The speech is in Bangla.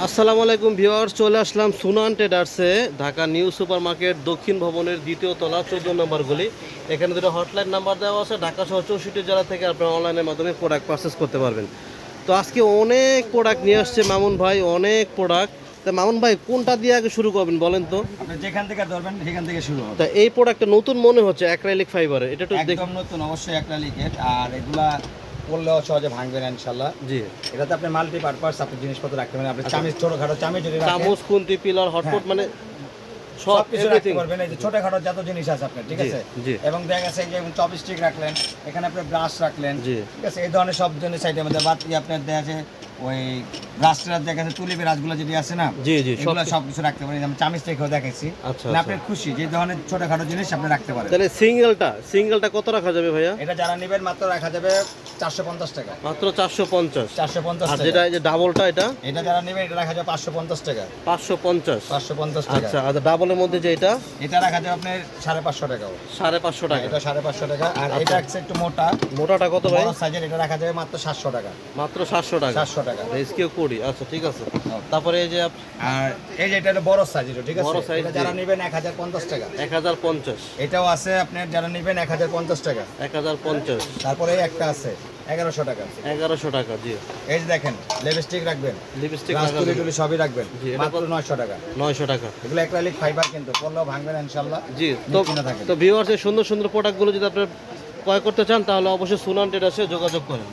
আসসালামু আলাইকুম ভিউয়ার্স, চলে আসলাম সুনান ট্রেডার্সে, ঢাকা নিউ সুপার মার্কেট দক্ষিণ ভবনের দ্বিতীয় তলা 14 নম্বর গলি। এখানে দুটো হটলাইন নাম্বার দেওয়া আছে। ঢাকা সহ 64 জেলা থেকে আপনারা অনলাইনের মাধ্যমে প্রোডাক্ট পারচেস করতে পারবেন। তো আজকে অনেক প্রোডাক্ট নিয়ে আসছে মামুন ভাই, অনেক প্রোডাক্ট। তা মামুন ভাই কোনটা দিয়ে আগে শুরু করবেন বলেন তো? আপনি যেখান থেকে ধরবেন সেখান থেকে শুরু হবে। তা এই প্রোডাক্টটা নতুন মনে হচ্ছে, অ্যাক্রাইলিক ফাইবারের। এটা একটু একদম নতুন, অবশ্যই অ্যাক্রিলিকের। আর এগুলা পড়লেও সহজে ভাঙবে না ইনশাআল্লাহ। জি, এটাতে আপনি মাল্টিপারপাস আপনি জিনিসপত্র রাখতে পারেন। আপনি চামিচ, ছোটখাটো চামিচ যদি রাখেন, চামচ, খুন্তি, পিলার, হটপট, মানে সব সব কিছু রাখতে এভরিথিং। পারবেন। এই যে ছোটখাটো যত জিনিস আছে আপনার, ঠিক জি, আছে। জি। এবং দেখা গেছে যে চপস্টিক রাখলেন, এখানে আপনি ব্রাশ রাখলেন, জি। ঠিক আছে। এই ধরনের সব জিনিস সাইডের মধ্যে বাদ দিয়ে আপনার দেখা যাচ্ছে ওই ব্রাশটা দেখা যাচ্ছে তুলি ব্রাশগুলো যেটি আছে না, জি, জি, এগুলো সব কিছু রাখতে পারেন। আমি চামিচ রেখেও দেখাইছি। আচ্ছা, মানে আচ্ছা। আপনার খুশি যে ধরনের ছোটখাটো জিনিস আপনি রাখতে পারেন। তাহলে সিঙ্গেলটা কত রাখা যাবে ভাইয়া? এটা যারা নেবেন মাত্র রাখা যাবে 450 টাকা। মাত্র 450। 450 আর টাকা। যেটা এই যে ডাবলটা, এটা যারা নেবেন এটা রাখা যাবে 550 টাকা। 550। 550 টাকা। আচ্ছা, আর ডাবলের মধ্যে যেটা এটা রাখা যাবে আপনার 550 টাকা। 550 টাকা। এটা 550 টাকা। আর এটা আছে একটু মোটা, মোটাটা কত ভাই? বড় সাইজের, এটা রাখা যাবে মাত্র 700 টাকা। মাত্র 700 টাকা। 700 টাকা। SQ Cody. আচ্ছা, ঠিক আছে। তারপরে এই যে আর এই যে এটা হলো বড় সাইজের, ঠিক আছে। বড় সাইজ, এটা যারা নেবেন 1050 টাকা। 1050। এটাও আছে আপনার যারা নেবেন 1050 টাকা। 1050। তারপরে এই একটা আছে 1100 টাকা। 1100 টাকা। জি। এই যে দেখেন লিপস্টিক রাখবেন, লিপস্টিক রাসতুলি টুলি সবই রাখবেন, জি, এটা মাত্র 900 টাকা। 900 টাকা। এগুলো অ্যাক্রিলিক ফাইবার, কিন্তু পড়লেও ভাঙবে না ইনশাআল্লাহ। জি। তো নিশ্চিন্ত থাকেন। ভিউয়ার্স, এই সুন্দর সুন্দর প্রোডাক্টগুলো যদি আপনি ক্রয় করতে চান তাহলে অবশ্যই সুনান ট্রেডার্সে যোগাযোগ করেন।